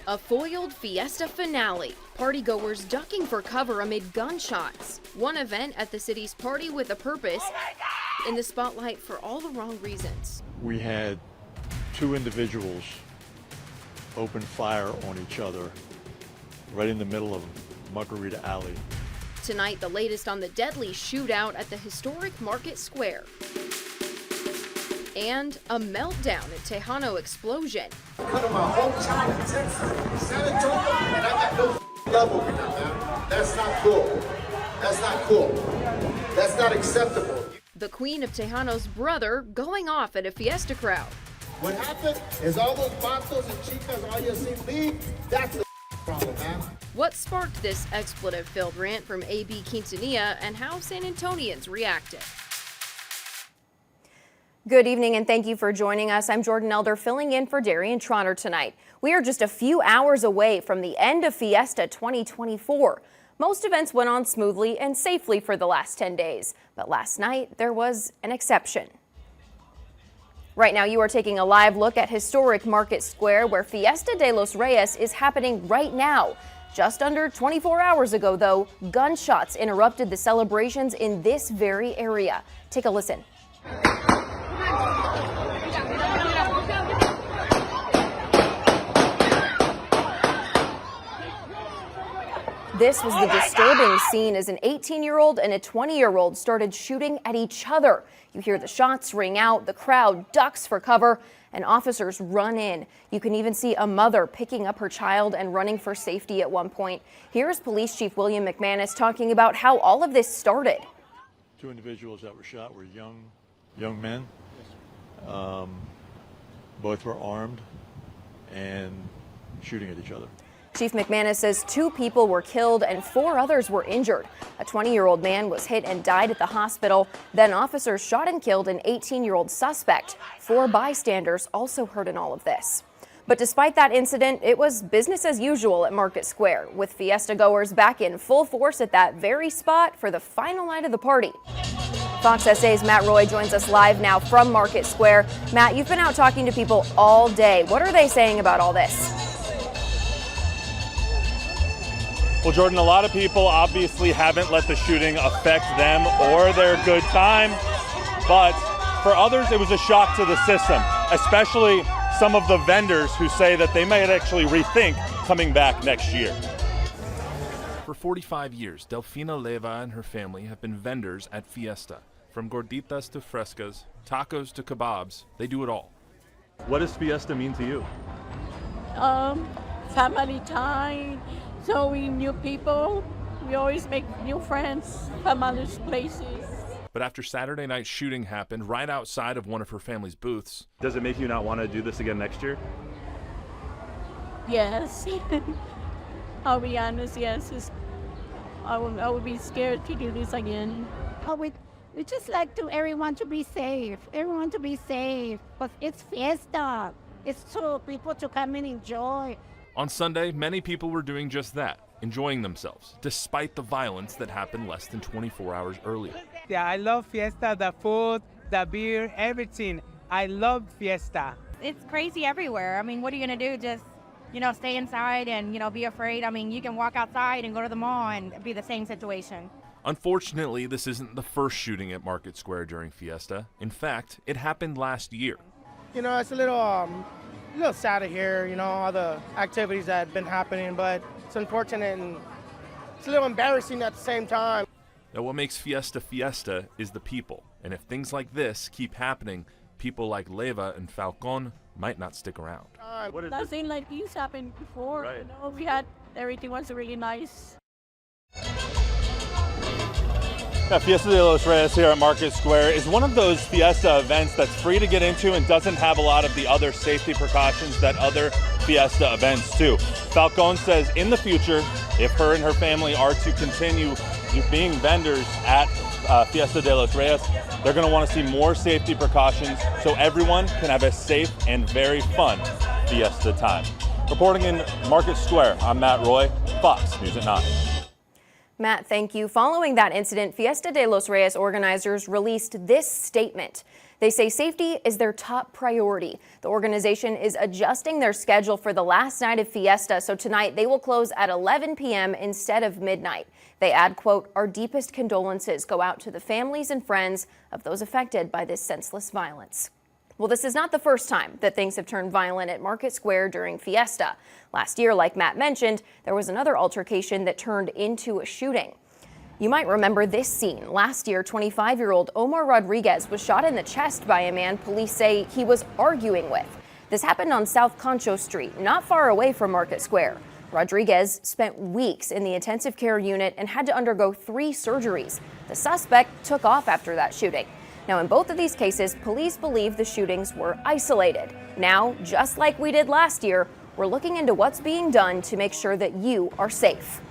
A foiled Fiesta finale. Partygoers ducking for cover amid gunshots. One event at the city's Party with a Purpose in the spotlight for all the wrong reasons. We had two individuals open fire on each other right in the middle of Margarita Alley. Tonight, the latest on the deadly shootout at the historic Market Square. And a meltdown at Tejano explosion. Cut my whole time in Texas, San Antonio, and I got no love over here, man. That's not cool. That's not cool. That's not acceptable. The Queen of Tejano's brother going off at a Fiesta crowd. What happened is all those vatos and chicas, all you see leave, that's the problem, man. What sparked this expletive-filled rant from A.B. Quintanilla and how San Antonians reacted? Good evening and thank you for joining us. I'm Jordan Elder filling in for Darian Trotter tonight. We are just a few hours away from the end of Fiesta 2024. Most events went on smoothly and safely for the last 10 days, but last night there was an exception. Right now you are taking a live look at historic Market Square where Fiesta de los Reyes is happening right now. Just under 24 hours ago, though, gunshots interrupted the celebrations in this very area. Take a listen. This was the disturbing scene as an 18-year-old and a 20-year-old started shooting at each other. You hear the shots ring out, the crowd ducks for cover, and officers run in. You can even see a mother picking up her child and running for safety at one point. Here's Police Chief William McManus talking about how all of this started. Two individuals that were shot were young men. Both were armed and shooting at each other. Chief McManus says 2 people were killed and 4 others were injured. A 20-year-old man was hit and died at the hospital. Then officers shot and killed an 18-year-old suspect. 4 bystanders also hurt in all of this. But despite that incident, it was business as usual at Market Square, with Fiesta goers back in full force at that very spot for the final night of the party. Fox SA's Matt Roy joins us live now from Market Square. Matt, you've been out talking to people all day. What are they saying about all this? Well, Jordan, a lot of people obviously haven't let the shooting affect them or their good time, but for others it was a shock to the system, especially some of the vendors who say that they might actually rethink coming back next year. For 45 years, Delfina Leva and her family have been vendors at Fiesta. From gorditas to frescas, tacos to kebabs, they do it all. What does Fiesta mean to you? Family time. So we new people, we always make new friends from other places. But after Saturday night's shooting happened right outside of one of her family's booths. Does it make you not want to do this again next year? Yes, I'll be honest, yes. I would be scared to do this again. We just like to everyone to be safe, but it's Fiesta. It's so people to come and enjoy. On Sunday, many people were doing just that, enjoying themselves, despite the violence that happened less than 24 hours earlier. Yeah, I love Fiesta, the food, the beer, everything. I love Fiesta. It's crazy everywhere. I mean, what are you going to do? Just, stay inside and, be afraid? I mean, you can walk outside and go to the mall and be the same situation. Unfortunately, this isn't the first shooting at Market Square during Fiesta. In fact, it happened last year. It's a little sad to hear, all the activities that have been happening, but it's unfortunate and it's a little embarrassing at the same time. Now, what makes Fiesta Fiesta is the people. And if things like this keep happening, people like Leva and Falcon might not stick around. Nothing like this happened before. Right. Everything was really nice. Yeah, Fiesta de los Reyes here at Market Square is one of those Fiesta events that's free to get into and doesn't have a lot of the other safety precautions that other Fiesta events do. Falcon says in the future, if her and her family are to continue being vendors at Fiesta de los Reyes, they're going to want to see more safety precautions so everyone can have a safe and very fun Fiesta time. Reporting in Market Square, I'm Matt Roy, Fox News at 9. Matt, thank you. Following that incident, Fiesta de los Reyes organizers released this statement. They say safety is their top priority. The organization is adjusting their schedule for the last night of Fiesta, so tonight they will close at 11 p.m. instead of midnight. They add, quote, "Our deepest condolences go out to the families and friends of those affected by this senseless violence." Well, this is not the first time that things have turned violent at Market Square during Fiesta. Last year, like Matt mentioned, there was another altercation that turned into a shooting. You might remember this scene. Last year, 25-year-old Omar Rodriguez was shot in the chest by a man police say he was arguing with. This happened on South Concho Street, not far away from Market Square. Rodriguez spent weeks in the intensive care unit and had to undergo 3 surgeries. The suspect took off after that shooting. Now, in both of these cases, police believe the shootings were isolated. Now, just like we did last year, we're looking into what's being done to make sure that you are safe.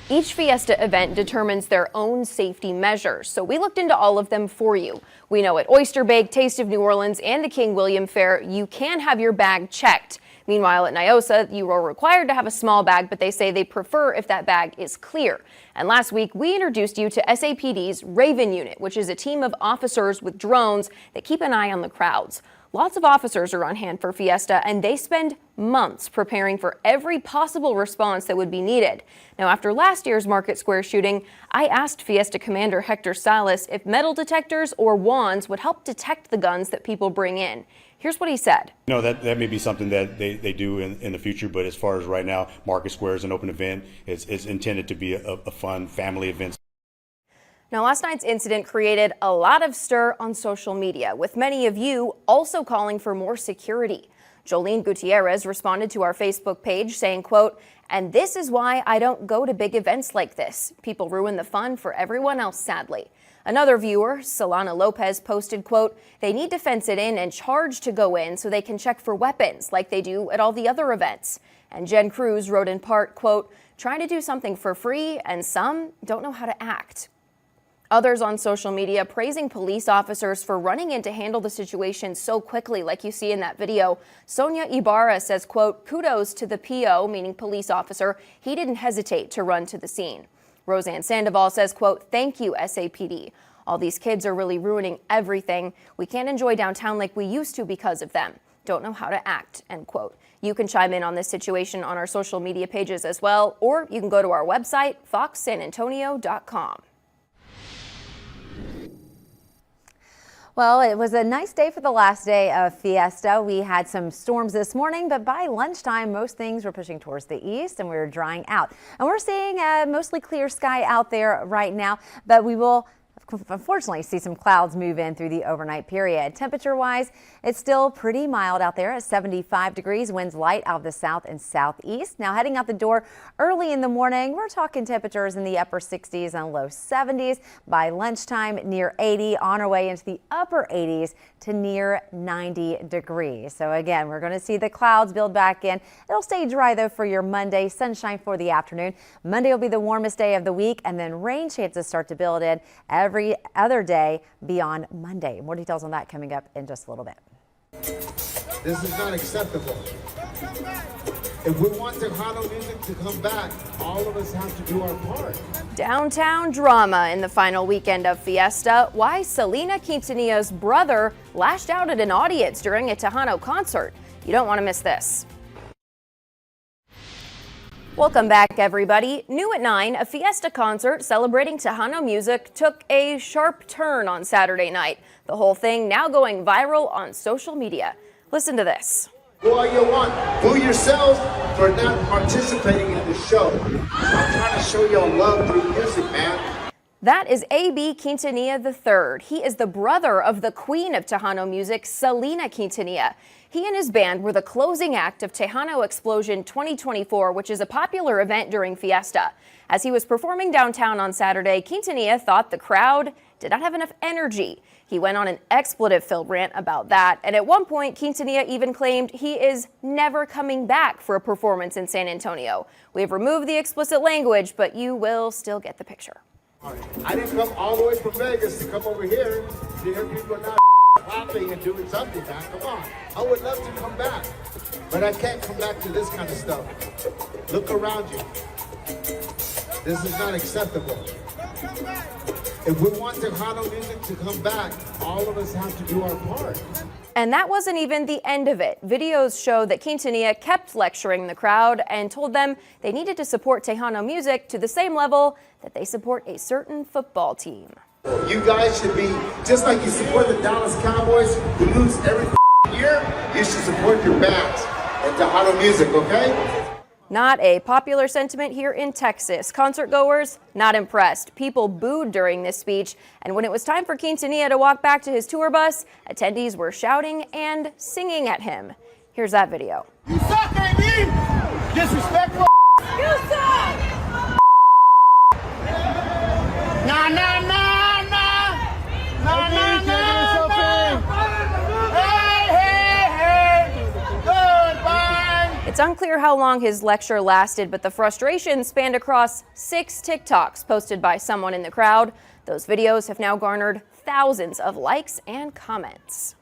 Each Fiesta event determines their own safety measures, so we looked into all of them for you. We know at Oyster Bake, Taste of New Orleans, and the King William Fair, you can have your bag checked. Meanwhile, at Nyosa, you are required to have a small bag, but they say they prefer if that bag is clear. And last week, we introduced you to SAPD's Raven Unit, which is a team of officers with drones that keep an eye on the crowds. Lots of officers are on hand for Fiesta, and they spend months preparing for every possible response that would be needed. Now, after last year's Market Square shooting, I asked Fiesta Commander Hector Salas if metal detectors or wands would help detect the guns that people bring in. Here's what he said. No, that may be something that they do in the future, but as far as right now, Market Square is an open event. It's intended to be a fun family event. Now, last night's incident created a lot of stir on social media, with many of you also calling for more security. Jolene Gutierrez responded to our Facebook page saying, quote, "And this is why I don't go to big events like this. People ruin the fun for everyone else, sadly." Another viewer, Solana Lopez, posted, quote, "They need to fence it in and charge to go in so they can check for weapons like they do at all the other events." And Jen Cruz wrote in part, quote, "Trying to do something for free and some don't know how to act." Others on social media praising police officers for running in to handle the situation so quickly, like you see in that video. Sonia Ibarra says, quote, "Kudos to the PO," meaning police officer. "He didn't hesitate to run to the scene." Roseanne Sandoval says, quote, "Thank you, SAPD. All these kids are really ruining everything. We can't enjoy downtown like we used to because of them. Don't know how to act," end quote. You can chime in on this situation on our social media pages as well, or you can go to our website, foxsanantonio.com. Well, it was a nice day for the last day of Fiesta. We had some storms this morning, but by lunchtime, most things were pushing towards the east and we were drying out. And we're seeing a mostly clear sky out there right now, but we will unfortunately see some clouds move in through the overnight period. Temperature-wise, it's still pretty mild out there at 75 degrees, winds light out of the south and southeast. Now heading out the door early in the morning, we're talking temperatures in the upper 60s and low 70s. By lunchtime, near 80, on our way into the upper 80s to near 90 degrees. So again, we're going to see the clouds build back in. It'll stay dry though for your Monday, sunshine for the afternoon. Monday will be the warmest day of the week, and then rain chances start to build in every other day beyond Monday. More details on that coming up in just a little bit. This is not acceptable. If we want Tejano music to come back, all of us have to do our part. Downtown drama in the final weekend of Fiesta. Why Selena Quintanilla's brother lashed out at an audience during a Tejano concert. You don't want to miss this. Welcome back, everybody. New at 9, a Fiesta concert celebrating Tejano music took a sharp turn on Saturday night. The whole thing now going viral on social media. Listen to this. Do all you want. Boo yourselves for not participating in the show. I'm trying to show y'all love through music, man. That is A.B. Quintanilla III. He is the brother of the queen of Tejano music, Selena Quintanilla. He and his band were the closing act of Tejano Explosion 2024, which is a popular event during Fiesta. As he was performing downtown on Saturday, Quintanilla thought the crowd did not have enough energy. He went on an expletive-filled rant about that, and at one point, Quintanilla even claimed he is never coming back for a performance in San Antonio. We have removed the explicit language, but you will still get the picture. I didn't come all the way from Vegas to come over here to hear people not clapping and doing something, man. Come on. I would love to come back, but I can't come back to this kind of stuff. Look around you. This is not acceptable. If we want Tejano music to come back, all of us have to do our part. And that wasn't even the end of it. Videos show that Quintanilla kept lecturing the crowd and told them they needed to support Tejano music to the same level that they support a certain football team. You guys should be, just like you support the Dallas Cowboys who lose every year, you should support your bands and Tejano music, okay? Not a popular sentiment here in Texas. Concert goers not impressed. People booed during this speech, and when it was time for Quintanilla to walk back to his tour bus, attendees were shouting and singing at him. Here's that video. You suck, AB! Disrespectful! You suck! Nah, nah, nah, nah! Nah, nah, nah, nah! Hey, hey, hey! Goodbye! It's unclear how long his lecture lasted, but the frustration spanned across 6 TikToks posted by someone in the crowd. Those videos have now garnered thousands of likes and comments.